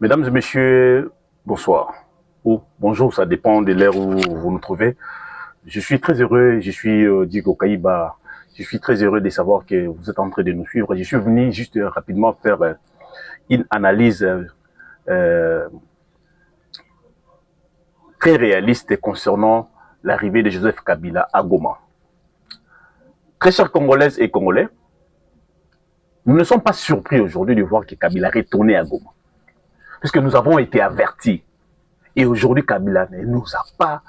Mesdames et messieurs, bonsoir. Ou bonjour, ça dépend de l'heure où vous nous trouvez. Je suis très heureux, je suis Diego Kaïba. Je suis très heureux de savoir que vous êtes en train de nous suivre. Je suis venu juste rapidement faire une analyse euh, très réaliste concernant l'arrivée de Joseph Kabila à Goma. Très chers Congolaises et Congolais, nous ne sommes pas surpris aujourd'hui de voir que Kabila est retourné à Goma. Puisque nous avons été avertis. Et aujourd'hui, Kabila ne nous a pas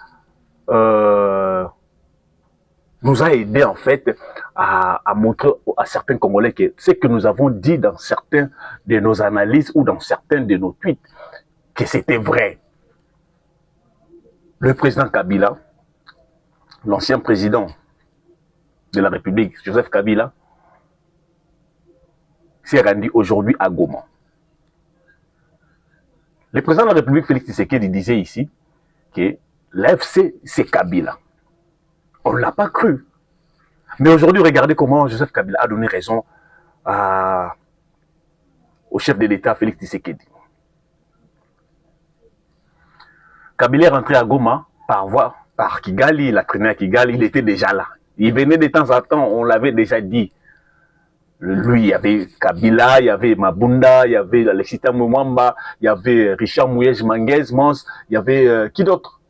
nous a aidé en fait à montrer à certains Congolais que ce que nous avons dit dans certains de nos analyses ou dans certains de nos tweets, que c'était vrai. Le président Kabila, l'ancien président de la République, Joseph Kabila, s'est rendu aujourd'hui à Goma. Le président de la République, Félix Tshisekedi, disait ici que l'AFC, c'est Kabila. On ne l'a pas cru. Mais aujourd'hui, regardez comment Joseph Kabila a donné raison au chef de l'État, Félix Tshisekedi. Kabila est rentré à Goma par Kigali, il a traîné à Kigali, il était déjà là. Il venait de temps en temps, on l'avait déjà dit. Lui, il y avait Kabila, il y avait Mabunda, il y avait Alexis Mwamba, il y avait Richard Mouyej Manguez, Mons, il y avait qui d'autre?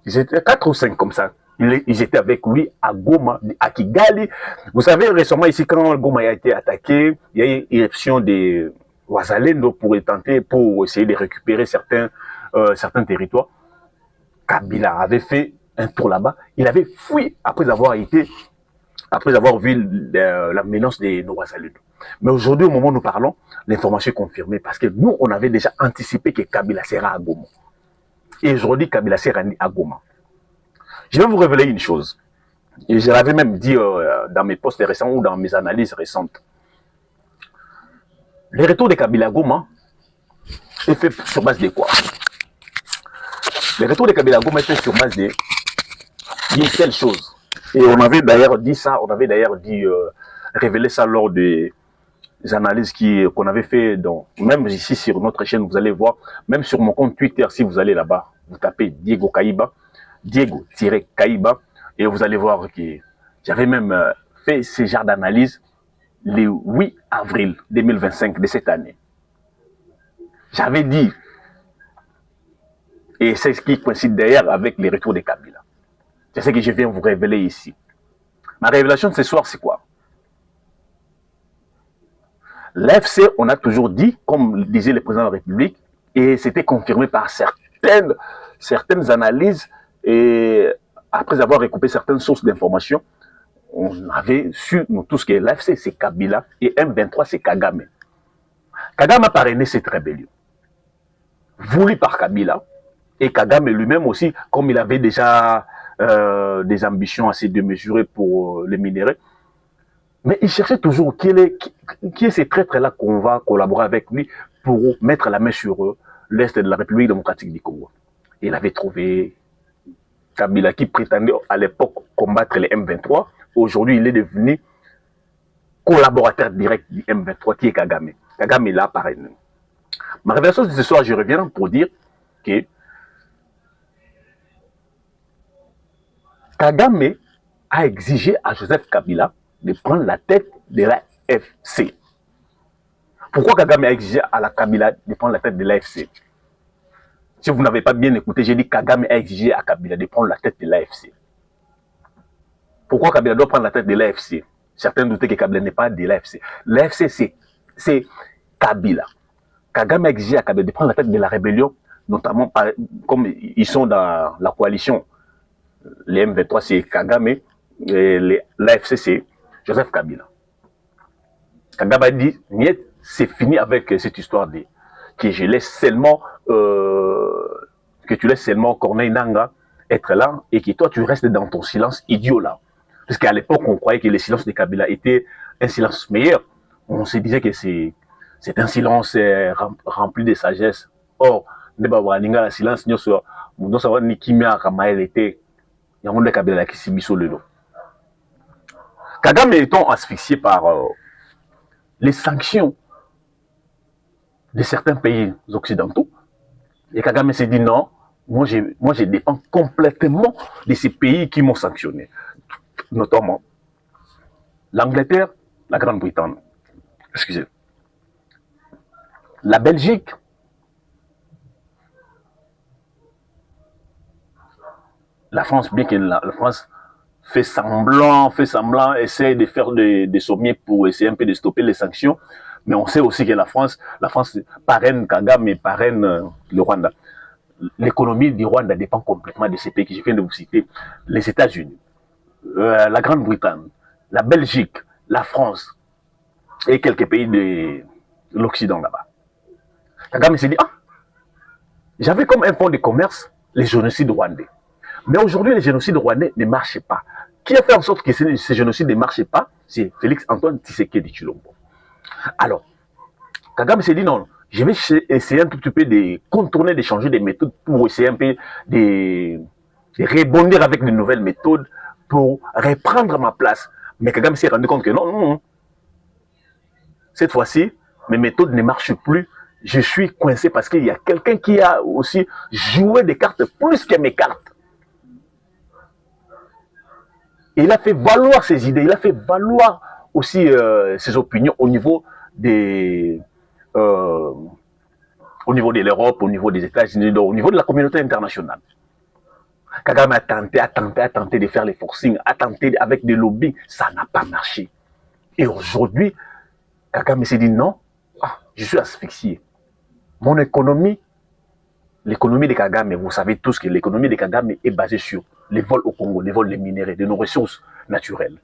Ils étaient 4 ou 5 comme ça. Ils étaient avec lui à Goma, à Kigali. Vous savez, récemment ici, quand Goma a été attaqué, il y a eu une éruption des Ouazalendo pour essayer de récupérer certains territoires. Kabila avait fait un tour là-bas. Il avait fui après avoir vu la menace des Ouazalendo. Mais aujourd'hui, au moment où nous parlons, l'information est confirmée parce que nous, on avait déjà anticipé que Kabila sera à Goma. Et aujourd'hui, Kabila s'est rendu à Goma. Je vais vous révéler une chose. Et je l'avais même dit dans mes posts récents ou dans mes analyses récentes. Le retour de Kabila à Goma est fait sur base de quoi? Le retour de Kabila à Goma est fait sur base d'une telle chose. Et on avait d'ailleurs dit ça, révélé ça lors des analyses qu'on avait fait, même ici sur notre chaîne, vous allez voir, même sur mon compte Twitter, si vous allez là-bas, vous tapez Diego Kaïba, Diego-Kaïba, et vous allez voir que j'avais même fait ce genre d'analyse le 8 avril 2025 de cette année. J'avais dit, et c'est ce qui coïncide d'ailleurs avec les retours de Kabila. C'est ce que je viens vous révéler ici. Ma révélation de ce soir, c'est quoi? L'AFC, on a toujours dit, comme disait le président de la République, et c'était confirmé par certaines analyses, et après avoir recoupé certaines sources d'informations, on avait su, nous tous, que l'AFC, c'est Kabila, et M23, c'est Kagame. Kagame a parrainé cette rébellion, voulu par Kabila, et Kagame lui-même aussi, comme il avait déjà des ambitions assez démesurées pour les minéraux, mais il cherchait toujours qui est ces traîtres-là qu'on va collaborer avec lui pour mettre la main sur l'Est de la République démocratique du Congo. Il avait trouvé Kabila qui prétendait à l'époque combattre les M23. Aujourd'hui, il est devenu collaborateur direct du M23 qui est Kagame. Kagame est là parrainé. Ma révélation de ce soir, je reviens pour dire que Kagame a exigé à Joseph Kabila de prendre la tête de l'AFC. Pourquoi Kagame a exigé à la Kabila de prendre la tête de l'AFC? Si vous n'avez pas bien écouté, j'ai dit Kagame a exigé à Kabila de prendre la tête de l'AFC. Pourquoi Kabila doit prendre la tête de l'AFC? Certains doutaient que Kabila n'est pas de l'AFC. L'AFC, c'est Kabila. Kagame a exigé à Kabila de prendre la tête de la rébellion, notamment comme ils sont dans la coalition. Les M23, c'est Kagame, et l'AFC, c'est Joseph Kabila. Kagame a dit, c'est fini avec cette histoire que je laisse seulement, que tu laisses seulement Corneille Nangaa être là et que toi tu restes dans ton silence idiot là. Parce qu'à l'époque, on croyait que le silence de Kabila était un silence meilleur. On se disait que c'est un silence rempli de sagesse. Or, le silence, nous savons ni qui m'a ramael était. Il y a un monde Kabila qui s'est mis sur le dos. Kagame étant asphyxié par les sanctions de certains pays occidentaux. Et Kagame s'est dit non, moi je dépends complètement de ces pays qui m'ont sanctionné, notamment l'Angleterre, la Grande-Bretagne, excusez, la Belgique, la France, bien que la France fait semblant, essaie de faire des sommets pour essayer un peu de stopper les sanctions, mais on sait aussi que la France parraine Kagame et parraine le Rwanda. L'économie du Rwanda dépend complètement de ces pays que je viens de vous citer, les États-Unis, la Grande-Bretagne, la Belgique, la France et quelques pays de l'Occident là-bas. Kagame s'est dit, ah, j'avais comme un fonds de commerce les génocides rwandais. Mais aujourd'hui, les génocides rwandais ne marchent pas. Qui a fait en sorte que ces génocides ne marchent pas? C'est Félix-Antoine Tshisekedi Tshilombo. Alors, Kagame s'est dit non, je vais essayer un tout petit peu de contourner, de changer des méthodes pour essayer un peu de rebondir avec de nouvelles méthodes pour reprendre ma place. Mais Kagame s'est rendu compte que non, non, non. Cette fois-ci, mes méthodes ne marchent plus. Je suis coincé parce qu'il y a quelqu'un qui a aussi joué des cartes plus que mes cartes. Et il a fait valoir ses idées, il a fait valoir aussi ses opinions au niveau de l'Europe, au niveau des États-Unis, au niveau de la communauté internationale. Kagame a tenté de faire les forcings, a tenté avec des lobbies, ça n'a pas marché. Et aujourd'hui, Kagame s'est dit non, je suis asphyxié. Mon économie, l'économie de Kagame, vous savez tous que l'économie de Kagame est basée sur les vols au Congo, les vols des minéraux, de nos ressources naturelles.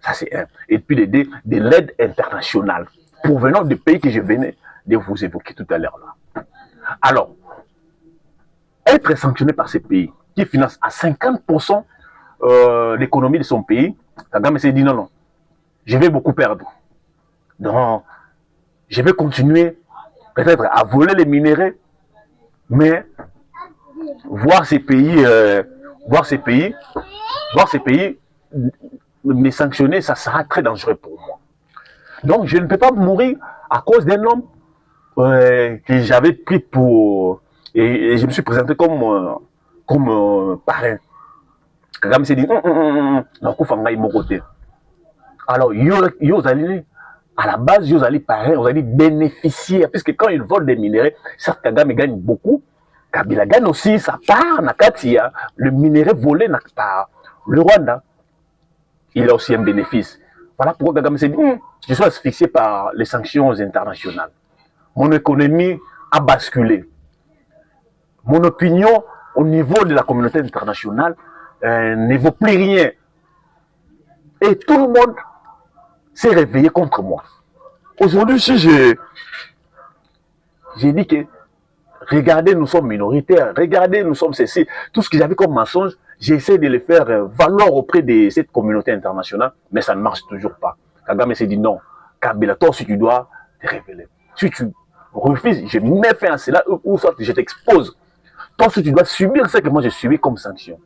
Ça, c'est un. Et puis de l'aide internationale provenant des pays que je venais de vous évoquer tout à l'heure. Alors, être sanctionné par ces pays qui financent à 50% l'économie de son pays, Kagame s'est dit non, non, je vais beaucoup perdre. Non, je vais continuer peut-être à voler les minéraux, mais voir ces pays me sanctionner, ça sera très dangereux pour moi. Donc je ne peux pas mourir à cause d'un homme que j'avais pris pour... Et je me suis présenté comme parrain. Kagame s'est dit, alors, à la base, ils allaient parrain, ils allaient bénéficier, puisque quand ils volent des minéraux, certes Kagame gagne beaucoup, Kabila gagne aussi sa part, Nakatia, le minerai volé par le Rwanda. Il a aussi un bénéfice. Voilà pourquoi Kagame s'est dit, je suis asphyxié par les sanctions internationales. Mon économie a basculé. Mon opinion au niveau de la communauté internationale ne vaut plus rien. Et tout le monde s'est réveillé contre moi. Aujourd'hui, si j'ai dit que regardez, nous sommes minoritaires, regardez, nous sommes ceci, tout ce que j'avais comme mensonge, j'essaie de le faire valoir auprès de cette communauté internationale, mais ça ne marche toujours pas. Kagame s'est dit non, Kabila, toi si tu dois te révéler. Si tu refuses, je mets fin à cela, ou soit je t'expose. Toi si tu dois subir ce que moi j'ai subi comme sanction.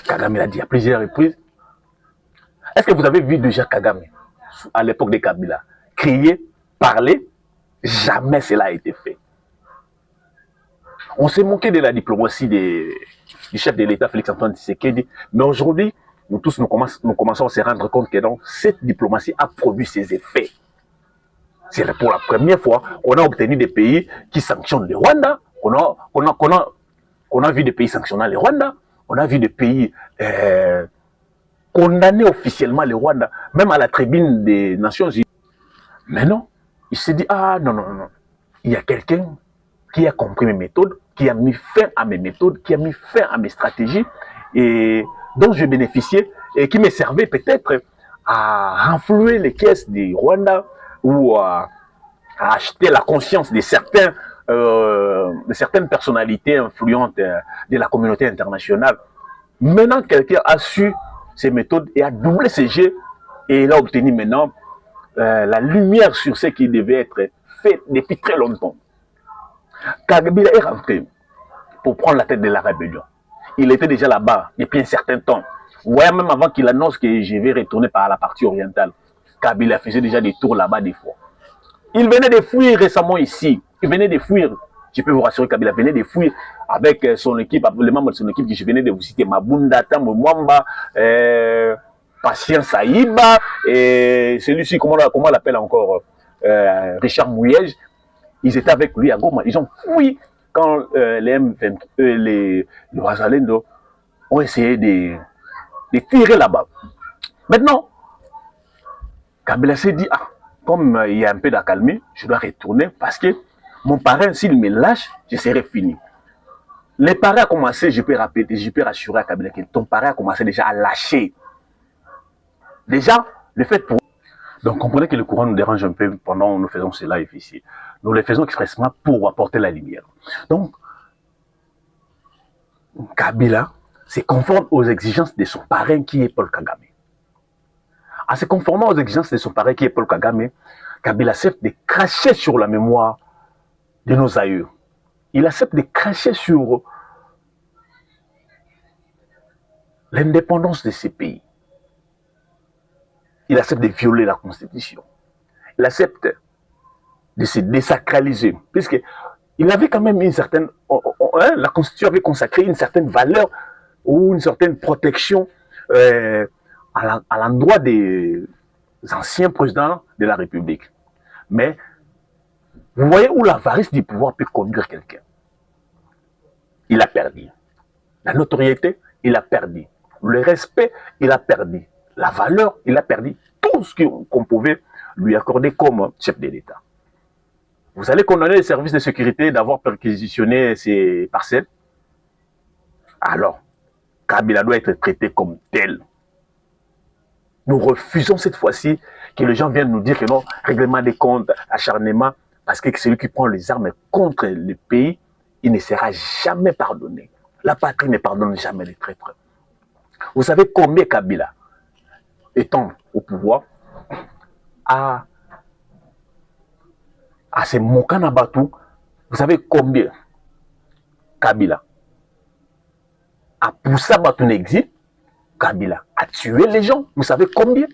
Kagame l'a dit à plusieurs reprises. Est-ce que vous avez vu déjà Kagame, à l'époque de Kabila, crier, parler? Jamais cela a été fait. On s'est moqué de la diplomatie du chef de l'État, Félix-Antoine Tshisekedi, mais aujourd'hui, nous tous, nous commençons à se rendre compte que donc, cette diplomatie a produit ses effets. C'est pour la première fois qu'on a obtenu des pays qui sanctionnent le Rwanda, qu'on a vu des pays sanctionnant le Rwanda, on a vu des pays condamner officiellement le Rwanda, même à la tribune des Nations Unies. Mais non, il s'est dit, ah non, non, non, il y a quelqu'un qui a compris mes méthodes, qui a mis fin à mes méthodes, qui a mis fin à mes stratégies, et dont je bénéficiais, et qui me servait peut-être à renflouer les caisses du Rwanda, ou à acheter la conscience de certaines personnalités influentes de la communauté internationale. Maintenant, quelqu'un a su ces méthodes et a doublé ses jets, et il a obtenu maintenant la lumière sur ce qui devait être fait depuis très longtemps. Kabila est rentré pour prendre la tête de la rébellion. Il était déjà là-bas depuis un certain temps. Ouais, même avant qu'il annonce que je vais retourner par la partie orientale, Kabila faisait déjà des tours là-bas des fois. Il venait de fuir récemment ici. Il venait de fuir. Je peux vous rassurer, Kabila venait de fuir avec son équipe, avec les membres de son équipe que je venais de vous citer, Mabunda, Tambo Mwamba, Patient Saïba, et celui-ci, comment on l'appelle encore, Richard Mouyej. Ils étaient avec lui à Goma. Ils ont fui quand les M23, les Wazalendo ont essayé de tirer là-bas. Maintenant, Kabila s'est dit, ah, comme il y a un peu d'accalmie, je dois retourner parce que mon parrain, s'il me lâche, je serai fini. Les parrains a commencé, je peux répéter, je peux rassurer à Kabila que ton parrain a commencé déjà à lâcher. Déjà, le fait pour... Donc, comprenez que le courant nous dérange un peu pendant que nous faisons ce live ici. Nous le faisons expressément pour apporter la lumière. Donc, Kabila se conforme aux exigences de son parrain qui est Paul Kagame. En se conformant aux exigences de son parrain qui est Paul Kagame, Kabila accepte de cracher sur la mémoire de nos aïeux. Il accepte de cracher sur l'indépendance de ces pays. Il accepte de violer la Constitution. Il accepte de se désacraliser, puisqu'il avait quand même une certaine... la Constitution avait consacré une certaine valeur ou une certaine protection à l'endroit des anciens présidents de la République. Mais vous voyez où l'avarice du pouvoir peut conduire quelqu'un. Il a perdu. La notoriété, il a perdu. Le respect, il a perdu. La valeur, il a perdu. Tout ce qu'on pouvait lui accorder comme chef de l'État. Vous allez condamner les services de sécurité d'avoir perquisitionné ces parcelles. Alors, Kabila doit être traité comme tel. Nous refusons cette fois-ci que les gens viennent nous dire que non, règlement des comptes, acharnement, parce que celui qui prend les armes contre le pays, il ne sera jamais pardonné. La patrie ne pardonne jamais les traîtres. Vous savez combien Kabila, étant au pouvoir, à ce Mokana Batou, vous savez combien Kabila a poussé Batou en exil, Kabila a tué les gens, vous savez combien?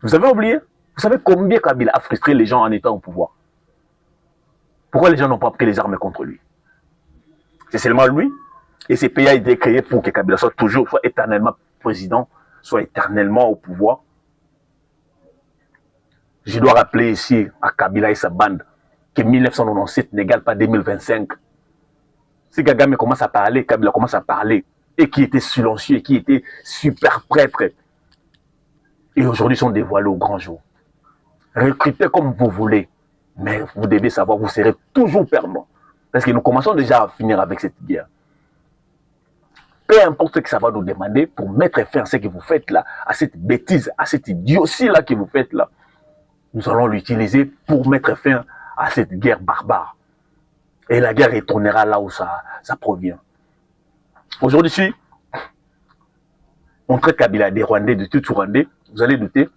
Vous avez oublié? Vous savez combien Kabila a frustré les gens en étant au pouvoir? Pourquoi les gens n'ont pas pris les armes contre lui? C'est seulement lui. Et ces pays a été créé pour que Kabila soit toujours, soit éternellement président, soit éternellement au pouvoir. Je dois rappeler ici à Kabila et sa bande que 1997 n'égale pas 2025. Si Kagame commence à parler, Kabila commence à parler, et qui était silencieux, qui était super prêtre, et aujourd'hui sont dévoilés au grand jour. Recrutez comme vous voulez, mais vous devez savoir, vous serez toujours perdant. Parce que nous commençons déjà à finir avec cette guerre. Peu importe ce que ça va nous demander pour mettre fin à ce que vous faites là, à cette bêtise, à cette idiotie là que vous faites là, nous allons l'utiliser pour mettre fin à cette guerre barbare. Et la guerre retournera là où ça provient. Aujourd'hui, on traite Kabila des Rwandais, de tout Rwandais. Vous allez douter.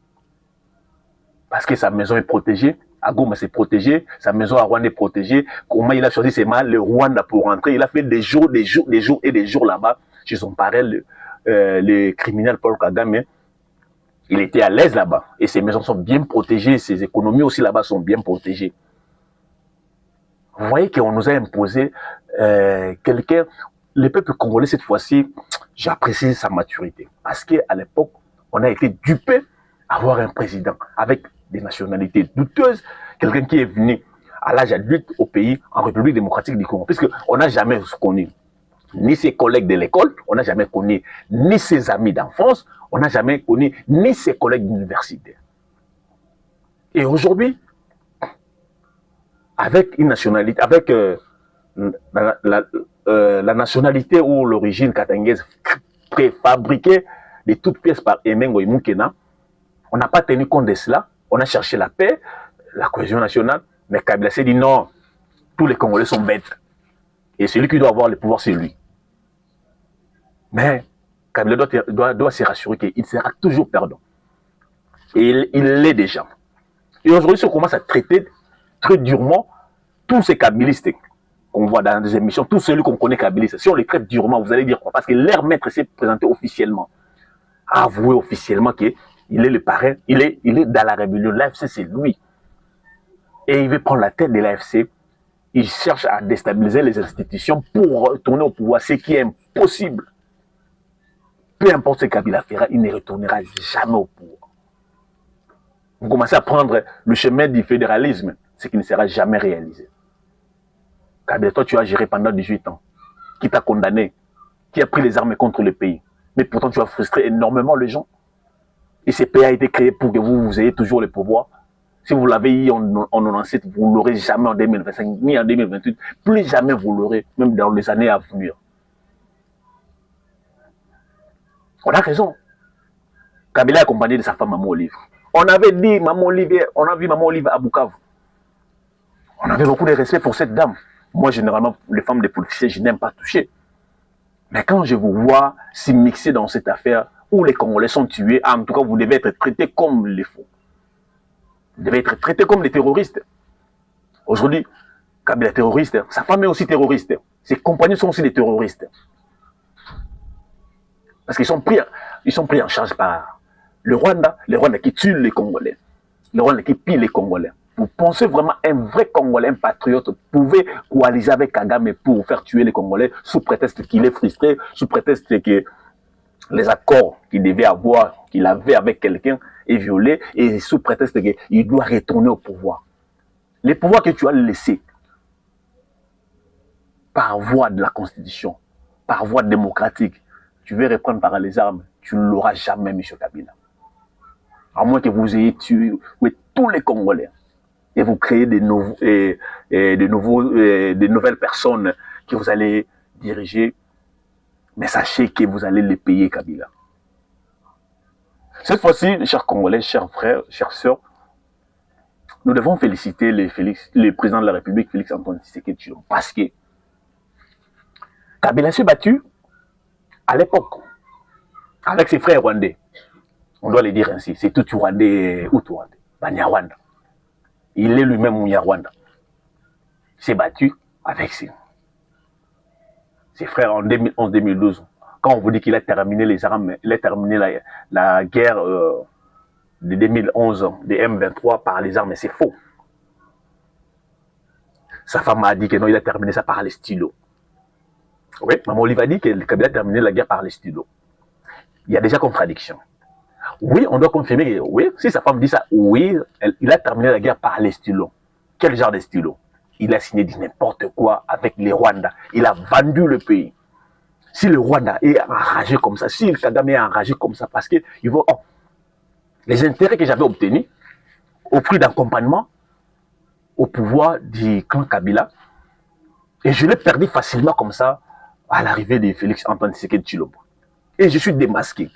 Parce que sa maison est protégée. À Goma, c'est protégé. Sa maison à Rwanda est protégée. Comment il a choisi ses mains, le Rwanda, pour rentrer. Il a fait des jours et des jours là-bas. Chez son parrain, le criminel Paul Kagame. Il était à l'aise là-bas. Et ses maisons sont bien protégées. Ses économies aussi là-bas sont bien protégées. Vous voyez qu'on nous a imposé quelqu'un. Le peuple congolais, cette fois-ci, j'apprécie sa maturité. Parce qu'à l'époque, on a été dupé à avoir un président avec des nationalités douteuses, quelqu'un qui est venu à l'âge adulte au pays, en République démocratique du Congo. Puisqu'on n'a jamais connu ni ses collègues de l'école, on n'a jamais connu ni ses amis d'enfance, on n'a jamais connu ni ses collègues d'université. Et aujourd'hui, avec une nationalité, avec la nationalité ou l'origine katangaise préfabriquée de toutes pièces par Emengo et Moukena, on n'a pas tenu compte de cela. On a cherché la paix, la cohésion nationale, mais Kabila s'est dit non, tous les Congolais sont bêtes. Et celui qui doit avoir le pouvoir, c'est lui. Mais Kabila doit se rassurer qu'il sera toujours perdant. Et il l'est déjà. Et aujourd'hui, si on commence à traiter très durement tous ces kabilistes qu'on voit dans des émissions, tous ceux qu'on connaît kabilistes, si on les traite durement, vous allez dire quoi? Parce que leur maître s'est présenté officiellement, a avoué officiellement qu'il est le parrain, il est dans la rébellion. L'AFC, c'est lui. et il veut prendre la tête de l'AFC. Il cherche à déstabiliser les institutions pour retourner au pouvoir, ce qui est impossible. Peu importe ce qu'Abila fera, il ne retournera jamais au pouvoir. Vous commencez à prendre le chemin du fédéralisme, ce qui ne sera jamais réalisé. Kabila, toi, tu as géré pendant 18 ans, qui t'a condamné, qui a pris les armes contre le pays. Mais pourtant, tu as frustré énormément les gens. Et ce pays a été créé pour que vous ayez toujours le pouvoir. Si vous l'avez eu en 97, vous ne l'aurez jamais en 2025, ni en 2028. Plus jamais vous l'aurez, même dans les années à venir. On a raison. Kabila est accompagné de sa femme Maman Olive. On avait dit Maman Olive, on a vu Maman Olive à Bukavu. On avait beaucoup de respect pour cette dame. Moi, généralement, les femmes des politiciens, je n'aime pas toucher. Mais quand je vous vois s'immiscer dans cette affaire où les Congolais sont tués, en tout cas, vous devez être traités comme les faux. Vous devez être traités comme des terroristes. Aujourd'hui, Kabila est terroriste, sa femme est aussi terroriste. Ses compagnons sont aussi des terroristes. Parce qu'ils sont pris en charge par le Rwanda qui tue les Congolais, le Rwanda qui pille les Congolais. Vous pensez vraiment un vrai Congolais, un patriote, pouvait coaliser avec Kagame pour faire tuer les Congolais sous prétexte qu'il est frustré, sous prétexte que les accords qu'il devait avoir, qu'il avait avec quelqu'un est violé, et sous prétexte qu'il doit retourner au pouvoir. Les pouvoirs que tu as laissés par voie de la Constitution, par voie démocratique, tu veux reprendre par les armes, tu ne l'auras jamais, M. Kabila. À moins que vous ayez tué tous les Congolais et vous créez des nouvelles personnes que vous allez diriger, mais sachez que vous allez les payer, Kabila. Cette fois-ci, chers Congolais, chers frères, chères sœurs, nous devons féliciter le président de la République, Félix Antoine Tshisekedi Tshilombo, parce que Kabila s'est battu à l'époque avec ses frères rwandais. On doit le dire ainsi, c'est tout Rwandais ou tout Rwandais, Banyarwanda. Il est lui-même Munyarwanda. Il s'est battu avec ses frères en 2011-2012. Quand on vous dit qu'il a terminé les armes, il a terminé la guerre de 2011 des M23 par les armes, c'est faux. Sa femme a dit que non, il a terminé ça par les stylos. Oui, Maman Olive a dit que Kabila a terminé la guerre par les stylos. Il y a déjà contradiction. Oui, on doit confirmer que oui, si sa femme dit ça, oui, il a terminé la guerre par les stylos. Quel genre de stylos? Il a signé n'importe quoi avec les Rwandais. Il a vendu le pays. Si le Rwanda est enragé comme ça, si le Kagame est enragé comme ça, parce que les intérêts que j'avais obtenus au prix d'accompagnement au pouvoir du clan Kabila, et je l'ai perdu facilement comme ça à l'arrivée de Félix Antoine Tshisekedi Tshilombo. Et je suis démasqué.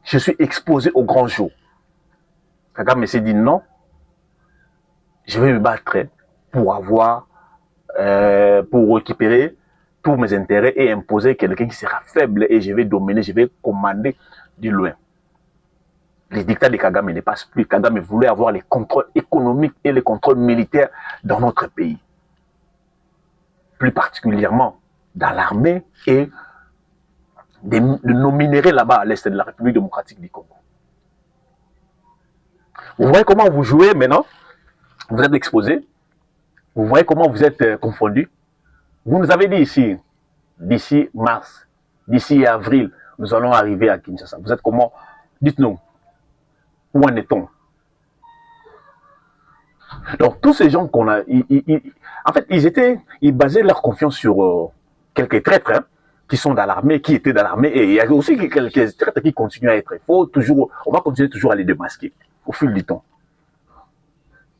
Je suis exposé au grand jour. Kagame s'est dit non, je vais me battre pour pour récupérer tous mes intérêts et imposer quelqu'un qui sera faible et je vais dominer, je vais commander du loin. Les dictats de Kagame ne passent plus. Kagame voulait avoir les contrôles économiques et les contrôles militaires dans notre pays. Plus particulièrement dans l'armée et de nos minéraux là-bas à l'est de la République démocratique du Congo. Vous voyez comment vous jouez maintenant? Vous êtes exposé. Vous voyez comment vous êtes confondus. Vous nous avez dit ici, d'ici mars, d'ici avril, nous allons arriver à Kinshasa. Vous êtes comment? Dites-nous, où en est-on? Donc, tous ces gens qu'on a, en fait, ils basaient leur confiance sur quelques traîtres hein, qui sont dans l'armée, qui étaient dans l'armée, et il y a aussi quelques traîtres qui continuent à être faux. On va continuer toujours à les démasquer au fil du temps.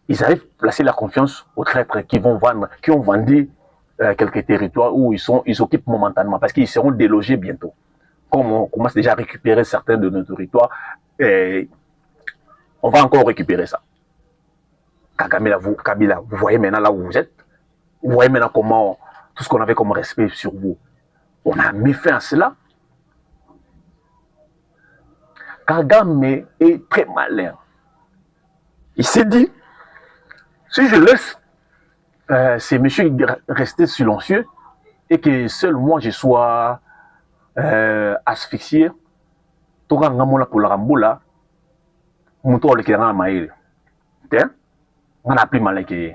Ils avaient placé leur confiance aux traîtres qui vont vendre, qui ont vendu quelques territoires où ils occupent momentanément, parce qu'ils seront délogés bientôt. Comme on commence déjà à récupérer certains de nos territoires, on va encore récupérer ça. Kabila, vous voyez maintenant là où vous êtes, vous voyez maintenant comment, tout ce qu'on avait comme respect sur vous, on a mis fin à cela. Kagame est très malin. Il s'est dit, si je laisse ces messieurs rester silencieux et que seul moi je sois asphyxié, Toga Ngamola pour la Ramboula, Mouto le Kéran Maïl. On a plus malin que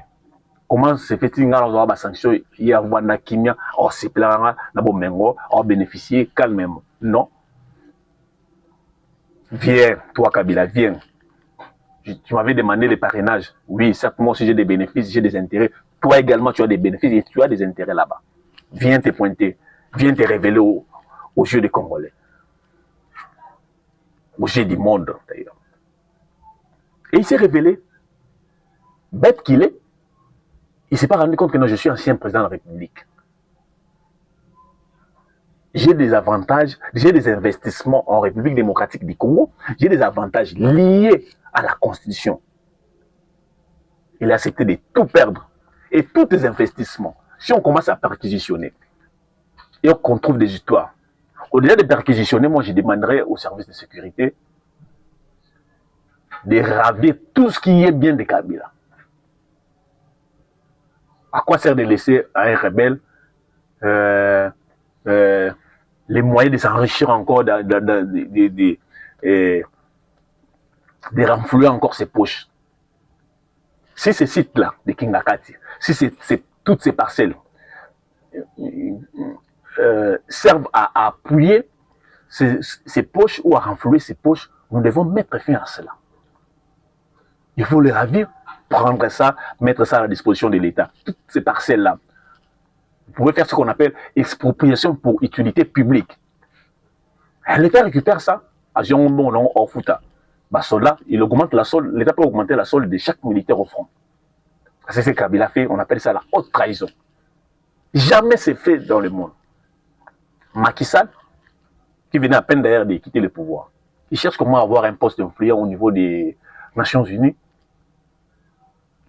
comment se fait-il avoir des sanctions, il y a un kimia, or c'est plein, d'abord mengo, or bénéficier calmement. Non. Viens, toi Kabila, viens. Tu m'avais demandé les parrainages. Oui, certes, moi aussi j'ai des bénéfices, j'ai des intérêts. Toi également, tu as des bénéfices et tu as des intérêts là-bas. Viens te pointer, viens te révéler aux yeux des Congolais. Aux yeux du monde, d'ailleurs. Et il s'est révélé, bête qu'il est, il ne s'est pas rendu compte que non, je suis ancien président de la République. J'ai des avantages, j'ai des investissements en République démocratique du Congo, j'ai des avantages liés à la Constitution. Il a accepté de tout perdre. Et tous les investissements, si on commence à perquisitionner et qu'on trouve des histoires, au-delà de perquisitionner, moi je demanderais aux services de sécurité de ravir tout ce qui est bien de Kabila. À quoi sert de laisser à un rebelle les moyens de s'enrichir encore, de renflouer encore ses poches? Si ces sites-là de Kingakati, si c'est toutes ces parcelles servent à appuyer ces poches ou à renflouer ces poches, nous devons mettre fin à cela. Il faut les ravir, prendre ça, mettre ça à la disposition de l'État. Toutes ces parcelles-là, vous pouvez faire ce qu'on appelle expropriation pour utilité publique. L'État récupère ça, à Zion, au Fouta. Là, il augmente la solde, l'État peut augmenter la solde de chaque militaire au front. C'est ce que Kabila fait, on appelle ça la haute trahison. Jamais c'est fait dans le monde. Macky Sall, qui venait à peine d'ailleurs de quitter le pouvoir, il cherche comment avoir un poste d'influence au niveau des Nations Unies.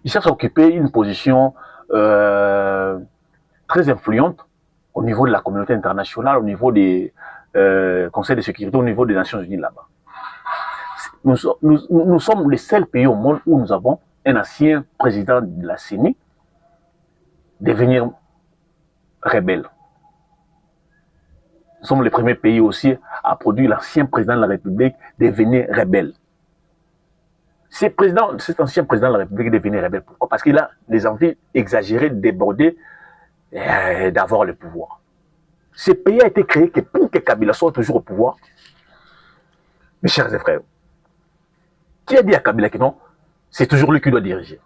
Il cherche à occuper une position très influente au niveau de la communauté internationale, au niveau des conseils de sécurité, au niveau des Nations Unies là-bas. Nous sommes les seuls pays au monde où nous avons un ancien président de la CENI devenir rebelle. Nous sommes les premiers pays aussi à produire l'ancien président de la République devenir rebelle. Cet ancien président de la République devenir rebelle. Pourquoi? Parce qu'il a des envies exagérées, débordées d'avoir le pouvoir. Ce pays a été créé que pour que Kabila soit toujours au pouvoir. Mes chers et frères, qui a dit à Kabila que non, c'est toujours lui qui doit diriger?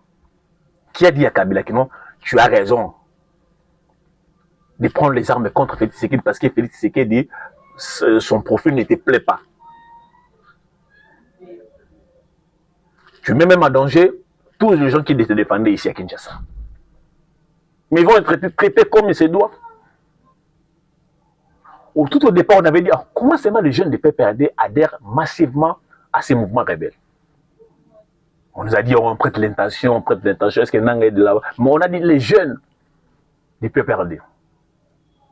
Qui a dit à Kabila que non, tu as raison de prendre les armes contre Félix Tshisekedi parce que Félix Tshisekedi, son profil ne te plaît pas. Tu mets même en danger tous les gens qui te défendaient ici à Kinshasa. Mais ils vont être traités comme il se doit. Tout au départ, on avait dit, comment seulement les jeunes de PPRD adhèrent massivement à ces mouvements rebelles? On nous a dit, on prête l'intention, est-ce que Nanga est de là? Mais on a dit, les jeunes de PPRD.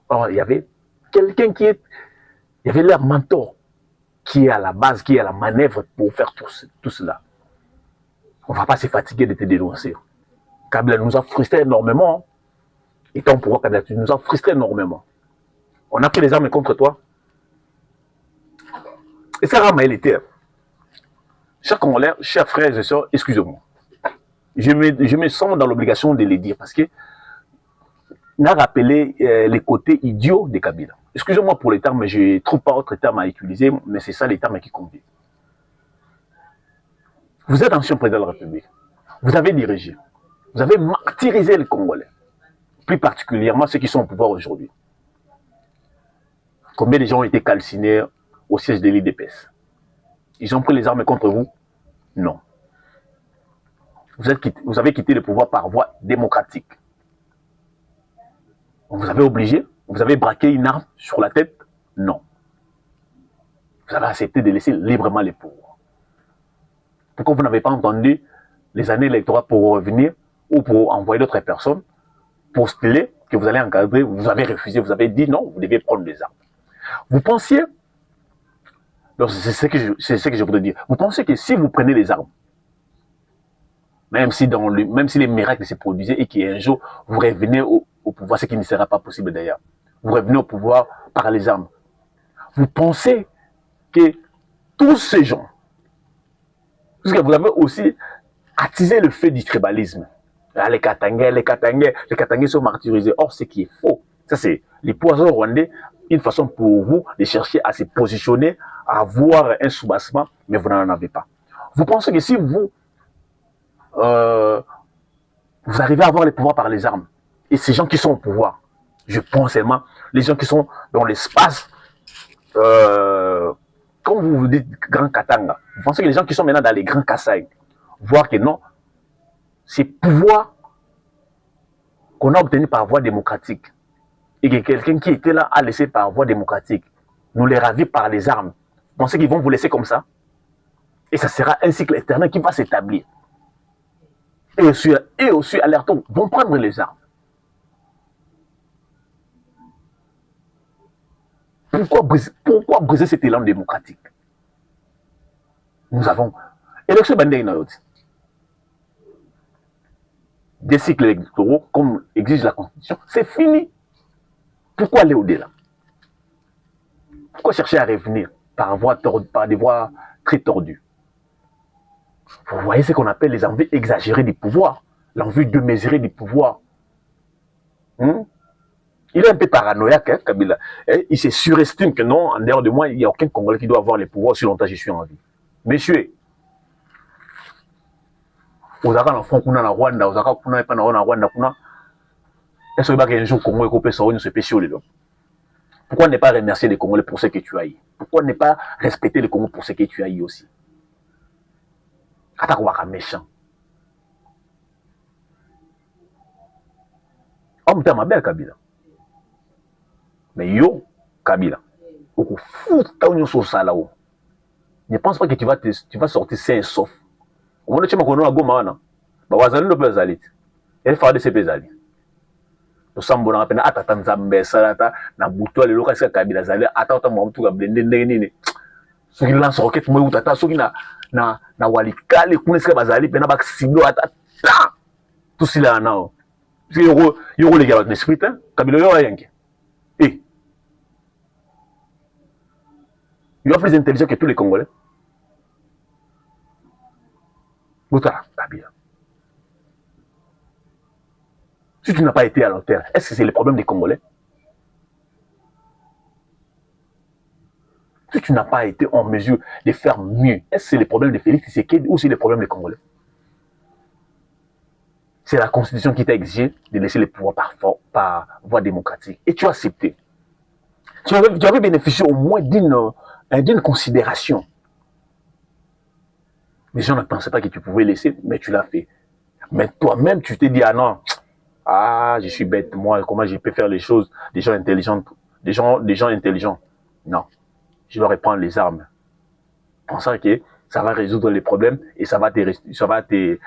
Or, il y avait quelqu'un il y avait leur mentor qui est à la base, qui est à la manœuvre pour faire tout cela. On ne va pas se fatiguer de te dénoncer. Kabila nous a frustrés énormément. Et ton pouvoir, Kabila, tu nous as frustrés énormément. On a pris les armes contre toi. Et ça rend mal été. Chers Congolais, chers frères et sœurs, excusez-moi. Je me sens dans l'obligation de les dire parce que on a rappelé les côtés idiots de Kabila. Excusez-moi pour les termes, mais je ne trouve pas autre terme à utiliser, mais c'est ça les termes qui conviennent. Vous êtes ancien président de la République. Vous avez dirigé. Vous avez martyrisé les Congolais. Plus particulièrement ceux qui sont au pouvoir aujourd'hui. Combien de gens ont été calcinés au siège de l'IDPS? Ils ont pris les armes contre vous? Non. Vous avez quitté le pouvoir par voie démocratique. Vous avez obligé? Vous avez braqué une arme sur la tête? Non. Vous avez accepté de laisser librement les pouvoirs. Pourquoi vous n'avez pas entendu les années électorales pour revenir ou pour envoyer d'autres personnes postuler que vous allez encadrer? Vous avez refusé, vous avez dit non, vous devez prendre des armes. Vous pensiez, c'est ce que je voudrais dire, vous pensez que si vous prenez les armes, même si les miracles se produisaient et qu'un jour vous revenez au pouvoir, ce qui ne sera pas possible d'ailleurs, vous revenez au pouvoir par les armes, vous pensez que tous ces gens, parce que vous avez aussi attiser le feu du tribalisme. Ah, les Katangais sont martyrisés. Or, ce qui est faux, ça c'est les poisons rwandais, une façon pour vous de chercher à se positionner, à avoir un soubassement, mais vous n'en avez pas. Vous pensez que si vous arrivez à avoir les pouvoirs par les armes, et ces gens qui sont au pouvoir, je pense seulement les gens qui sont dans l'espace, comme vous vous dites Grand Katanga, vous pensez que les gens qui sont maintenant dans les grands Kasaï, voir que non, ces pouvoirs qu'on a obtenus par voie démocratique, et que quelqu'un qui était là a laissé par voie démocratique, nous les ravit par les armes, vous pensez qu'ils vont vous laisser comme ça? Et ça sera un cycle éternel qui va s'établir. Et aussi à leur tour, vont prendre les armes. Pourquoi briser cet élan démocratique? Nous avons élection bandé des cycles électoraux, comme exige la Constitution, c'est fini. Pourquoi aller au-delà? Pourquoi chercher à revenir par des voies très tordues? Vous voyez ce qu'on appelle les envies exagérées du pouvoir, l'envie de mesurer du pouvoir. Il est un peu paranoïaque, hein, Kabila. Il se surestime que non, en dehors de moi, il n'y a aucun Congolais qui doit avoir les pouvoirs aussi longtemps que je suis en vie. Messieurs, vous avez un fond kuna na Rwanda, vous avez kuna pas na Rwanda kuna. Est-ce que un jour Congo est ça se péché. Pourquoi ne pas remercier les Congolais pour ce que tu as eu? Pourquoi ne pas respecter les Congolais pour ce que tu as eu aussi? Attaque méchant. Homme t'as ma belle Kabila. Mais yo, Kabila, au fou, ne pense pas que tu vas sortir sain et sauf. Au moment où tu m'as connu à Goma, Bazali ne peut pas aller. Elle fait de ses pézali. Nous sommes bons à peine à Tanzambé, Salata, na Boutoua, le local Kabila Zali, attends, moi, tout a blendé, n'est. Ce qui lance roquette, moi, ou tata, ce qui na Walika, les Kouneska Bazali, pena bak Siblo, attends, tout cela en a. Il y a les gars avec l'esprit, Kabila, il y a rien. Et il est plus intelligent que tous les Congolais. Bouta, Kabila. Si tu n'as pas été à long terme, est-ce que c'est le problème des Congolais? Si tu n'as pas été en mesure de faire mieux, est-ce que c'est le problème de Félix Tshisekedi ou c'est le problème des Congolais? C'est la Constitution qui t'a exigé de laisser les pouvoirs par voie démocratique. Et tu as accepté. Tu avais bénéficié au moins d'une considération. Les gens ne pensaient pas que tu pouvais laisser, mais tu l'as fait. Mais toi-même, tu t'es dit, ah non, ah, je suis bête, moi, comment je peux faire les choses, des gens intelligents, des gens intelligents. Non, je dois reprendre les armes. Pensant que ça va résoudre les problèmes et ça va te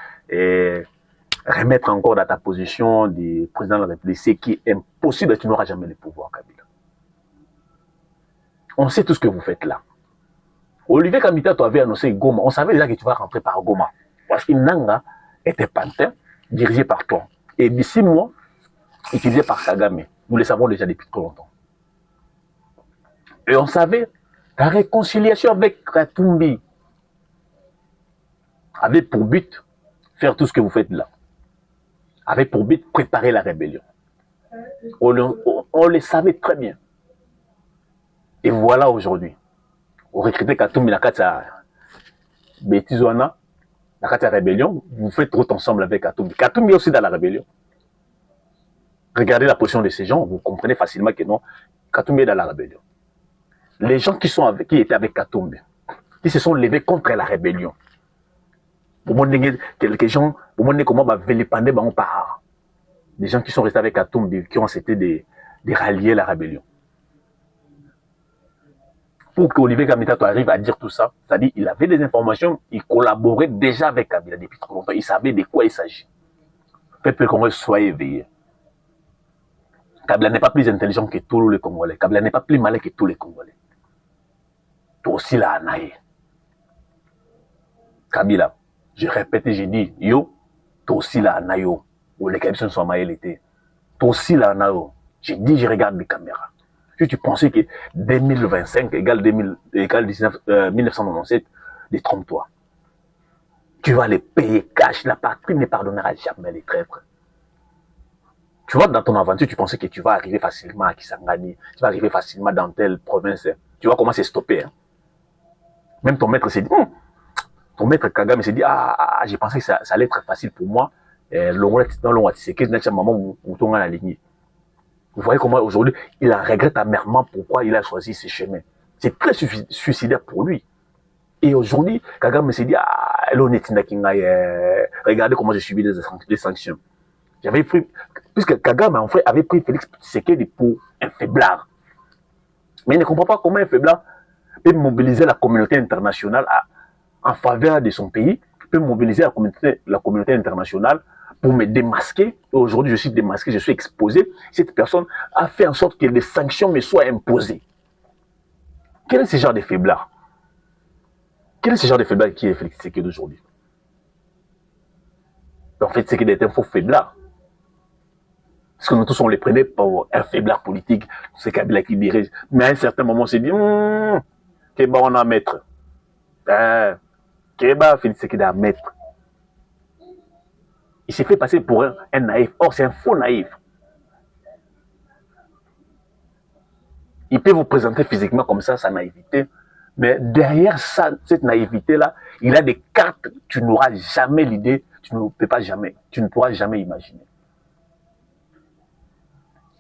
remettre encore dans ta position de président de la République. Ce qui est impossible, tu n'auras jamais le pouvoir, Kabila. On sait tout ce que vous faites là. Olivier Kamita, tu avais annoncé Goma. On savait déjà que tu vas rentrer par Goma. Parce qu'Inanga était pantin, dirigé par toi. Et d'ici mois, utilisé par Kagame. Nous le savons déjà depuis trop longtemps. Et on savait ta réconciliation avec Katumbi avait pour but faire tout ce que vous faites là. Avait pour but préparer la rébellion. On le savait très bien. Et voilà aujourd'hui. Vous recrutez Katumbi dans la Bétizouana, dans la rébellion, vous faites trop ensemble avec Katumbi. Katumbi est aussi dans la rébellion. Regardez la position de ces gens, vous comprenez facilement que non, Katumbi est dans la rébellion. Les gens qui étaient avec Katumbi, qui se sont levés contre la rébellion. Pour moi, quelques gens, pour moi, comment va vilipender par des gens qui sont restés avec Katumbi, qui ont accepté de rallier la rébellion. Pour que Olivier Kamita arrive à dire tout ça, c'est-à-dire qu'il avait des informations, il collaborait déjà avec Kabila depuis trop longtemps, il savait de quoi il s'agit. Peuple congolais, soyez éveillés. Kabila n'est pas plus intelligent que tous les Congolais. Kabila n'est pas plus malin que tous les Congolais. Toi aussi là, Anaï. Kabila, je répète et je dis, yo, toi aussi là, Anaï, ou les Kabila sont maillés l'été. Toi aussi là, Anaï, je dis, je regarde les caméras. Si tu pensais que 2025 égale 1997, détrompe-toi. Tu vas les payer cash. La patrie ne pardonnera jamais les traîtres. Tu vois, dans ton aventure, tu pensais que tu vas arriver facilement à Kisangani, tu vas arriver facilement dans telle province. Tu vois comment c'est stoppé. Hein. Même ton maître s'est dit, ton maître Kagame s'est dit, j'ai pensé que ça allait être facile pour moi. Vous voyez comment aujourd'hui, il en regrette amèrement pourquoi il a choisi ce chemin. C'est très suicidaire pour lui. Et aujourd'hui, Kagame s'est dit, regardez comment j'ai subi des sanctions. J'avais pris, puisque Kagame en fait avait pris Félix Tshisekedi pour un faiblard. Mais il ne comprend pas comment un faiblard peut mobiliser la communauté internationale en faveur de son pays, peut mobiliser la communauté internationale pour me démasquer. Aujourd'hui, je suis démasqué, je suis exposé. Cette personne a fait en sorte que les sanctions me soient imposées. Quel est ce genre de faiblard? Quel est ce genre de faiblard qui est Félix Tshisekedi aujourd'hui? En fait, c'est qu'il est un faux faiblard. Parce que nous tous, on les prenait pour un faiblard politique, c'est Kabila qui dirige. Mais à un certain moment, on s'est dit, Kéba, on a un maître. Kéba, Félix Tshisekedi a un maître. Il s'est fait passer pour un naïf. Or, c'est un faux naïf. Il peut vous présenter physiquement comme ça, sa naïveté. Mais derrière ça, cette naïveté-là, il a des cartes que tu n'auras jamais l'idée, tu ne peux pas jamais, tu ne pourras jamais imaginer.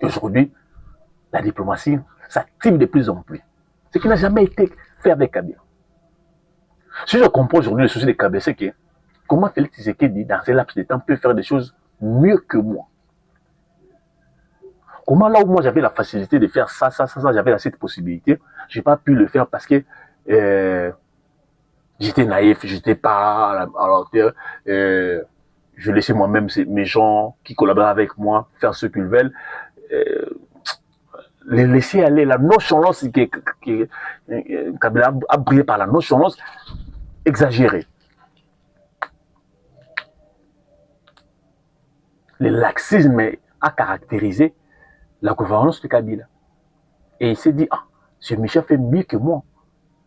Aujourd'hui, la diplomatie s'active de plus en plus. Ce qui n'a jamais été fait avec Kabila. Si je comprends aujourd'hui le souci de Kabila, c'est que comment Félix Tshisekedi, dans un laps de temps, peut faire des choses mieux que moi? Comment là où moi j'avais la facilité de faire ça, j'avais cette possibilité, je n'ai pas pu le faire parce que j'étais naïf, j'étais pas à la hauteur. Je laissais moi-même mes gens qui collaboraient avec moi faire ce qu'ils veulent. Les laisser aller, la nonchalance qui Kabila a brillé par la nonchalance exagérée. Le laxisme a caractérisé la gouvernance de Kabila. Et il s'est dit, ce Michel fait mieux que moi.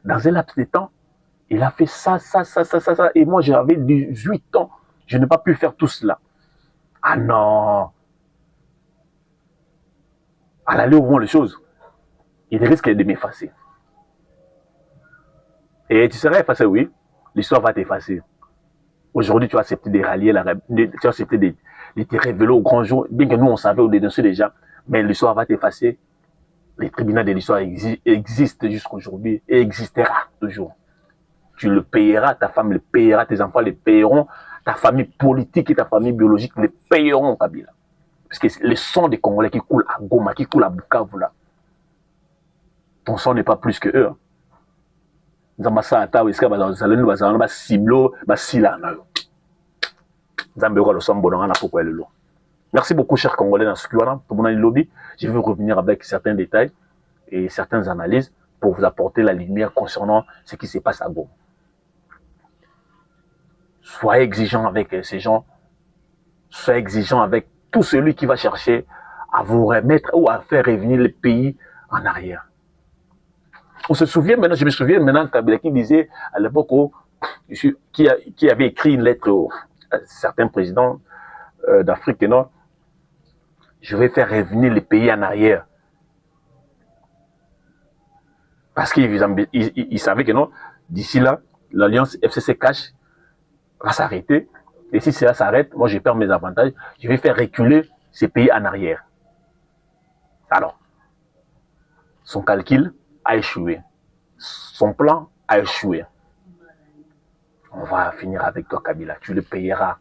Dans un laps de temps, il a fait ça. Et moi, j'avais 18 ans. Je n'ai pas pu faire tout cela. Ah non! À l'aller au moins les choses, il risque de m'effacer. Et tu seras effacé, oui. L'histoire va t'effacer. Aujourd'hui, tu vas accepter de rallier, tu vas accepter de te révéler au grand jour, bien que nous, on savait au dénoncer déjà, mais l'histoire va t'effacer. Les tribunaux de l'histoire existent jusqu'aujourd'hui et existera toujours. Tu le payeras, ta femme le payera, tes enfants le payeront, ta famille politique et ta famille biologique le payeront, Kabila. Parce que le sang des Congolais qui coule à Goma, qui coule à Bukavu, là, ton sang n'est pas plus que eux. Merci beaucoup, chers Congolais, dans ce lobby. Je vais revenir avec certains détails et certaines analyses pour vous apporter la lumière concernant ce qui se passe à Goma. Soyez exigeants avec ces gens, soyez exigeants avec tout celui qui va chercher à vous remettre ou à faire revenir le pays en arrière. On se souvient maintenant, je me souviens maintenant Kabila qui disait à l'époque qui avait écrit une lettre à certains présidents d'Afrique du Nord, je vais faire revenir le pays en arrière. Parce qu'il savait que non, d'ici là, l'alliance FCC Cash va s'arrêter. Et si cela s'arrête, moi je perds mes avantages, je vais faire reculer ces pays en arrière. Alors, son calcul a échoué. Son plan a échoué. On va finir avec toi, Kabila. Tu le payeras.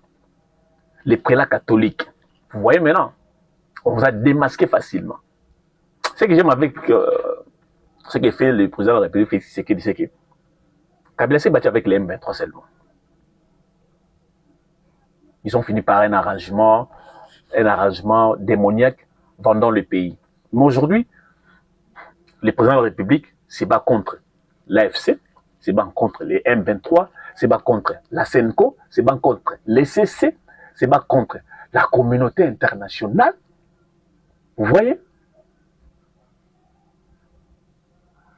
Les prélats catholiques. Vous voyez maintenant, on vous a démasqué facilement. Ce que j'aime avec ce que fait le président de la République, c'est que Kabila s'est battu avec les M23 seulement. Ils ont fini par un arrangement démoniaque vendant le pays. Mais aujourd'hui, le président de la République se bat contre l'AFC, se bat contre les M23, se bat contre la SENCO, se bat contre les CC, se bat contre la communauté internationale. Vous voyez?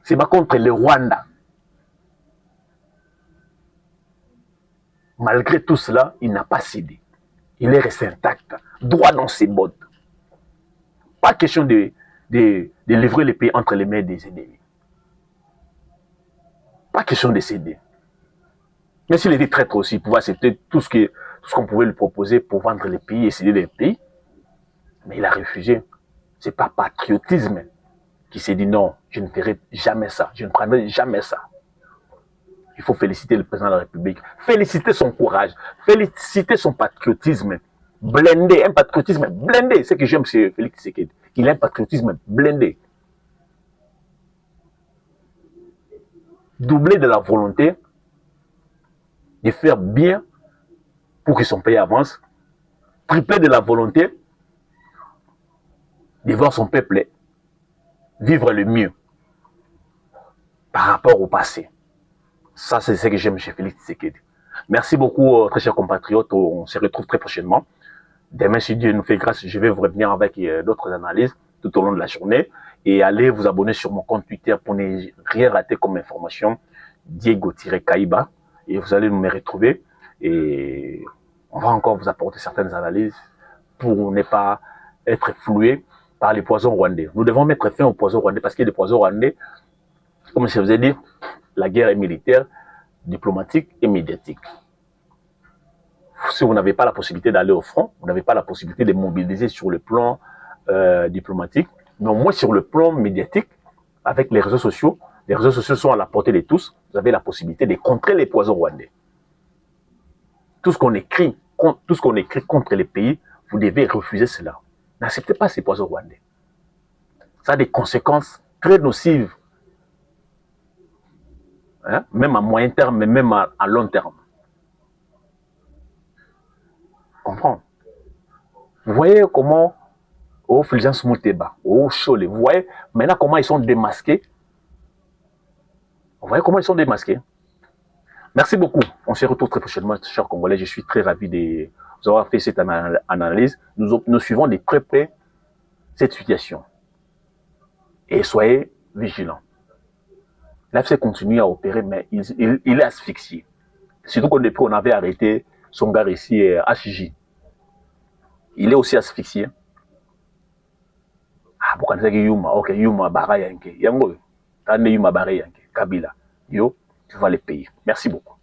Se bat contre le Rwanda. Malgré tout cela, il n'a pas cédé. Il est resté intact, droit dans ses bottes. Pas question de livrer le pays entre les mains des ennemis. Pas question de céder. Mais s'il était traître aussi, il pouvait accepter tout ce qu'on pouvait lui proposer pour vendre le pays et céder le pays. Mais il a refusé. Ce n'est pas patriotisme qui s'est dit non, je ne ferai jamais ça, je ne prendrai jamais ça. Il faut féliciter le président de la République, féliciter son courage, féliciter son patriotisme blindé, un patriotisme blindé. Ce que j'aime chez Félix Tshisekedi, il a un patriotisme blindé. Doublé de la volonté de faire bien pour que son pays avance, triplé de la volonté de voir son peuple vivre le mieux par rapport au passé. Ça, c'est ce que j'aime chez Félix Tshisekedi. Merci beaucoup, très chers compatriotes. On se retrouve très prochainement. Demain, si Dieu nous fait grâce, je vais vous revenir avec d'autres analyses tout au long de la journée. Et allez vous abonner sur mon compte Twitter pour ne rien rater comme information. Diego-Kaiba. Et vous allez me retrouver. Et on va encore vous apporter certaines analyses pour ne pas être floué par les poisons rwandais. Nous devons mettre fin aux poisons rwandais parce qu'il y a des poisons rwandais, comme je vous ai dit, la guerre est militaire, diplomatique et médiatique. Si vous n'avez pas la possibilité d'aller au front, vous n'avez pas la possibilité de mobiliser sur le plan diplomatique, mais au moins sur le plan médiatique, avec les réseaux sociaux sont à la portée de tous, vous avez la possibilité de contrer les poisons rwandais. Tout ce qu'on écrit contre les pays, vous devez refuser cela. N'acceptez pas ces poisons rwandais. Ça a des conséquences très nocives, hein? Même à moyen terme, mais même à long terme. Comprends? Vous voyez comment, au Fulgence Mouteba, au Cholet, vous voyez maintenant comment ils sont démasqués. Vous voyez comment ils sont démasqués. Merci beaucoup. On se retrouve très prochainement, chers Congolais. Je suis très ravi de vous avoir fait cette analyse. Nous suivons de très près cette situation. Et soyez vigilants. L'AFC continue à opérer, mais il est asphyxié. Surtout qu'on depuis on avait arrêté son gars ici, HJ. Il est aussi asphyxié. Ah, pourquoi on dit Yuma? Ok, Yuma Bara Yanke. Yango, Yuma Bara Yanke. Kabila. Yo, tu vas les payer. Merci beaucoup.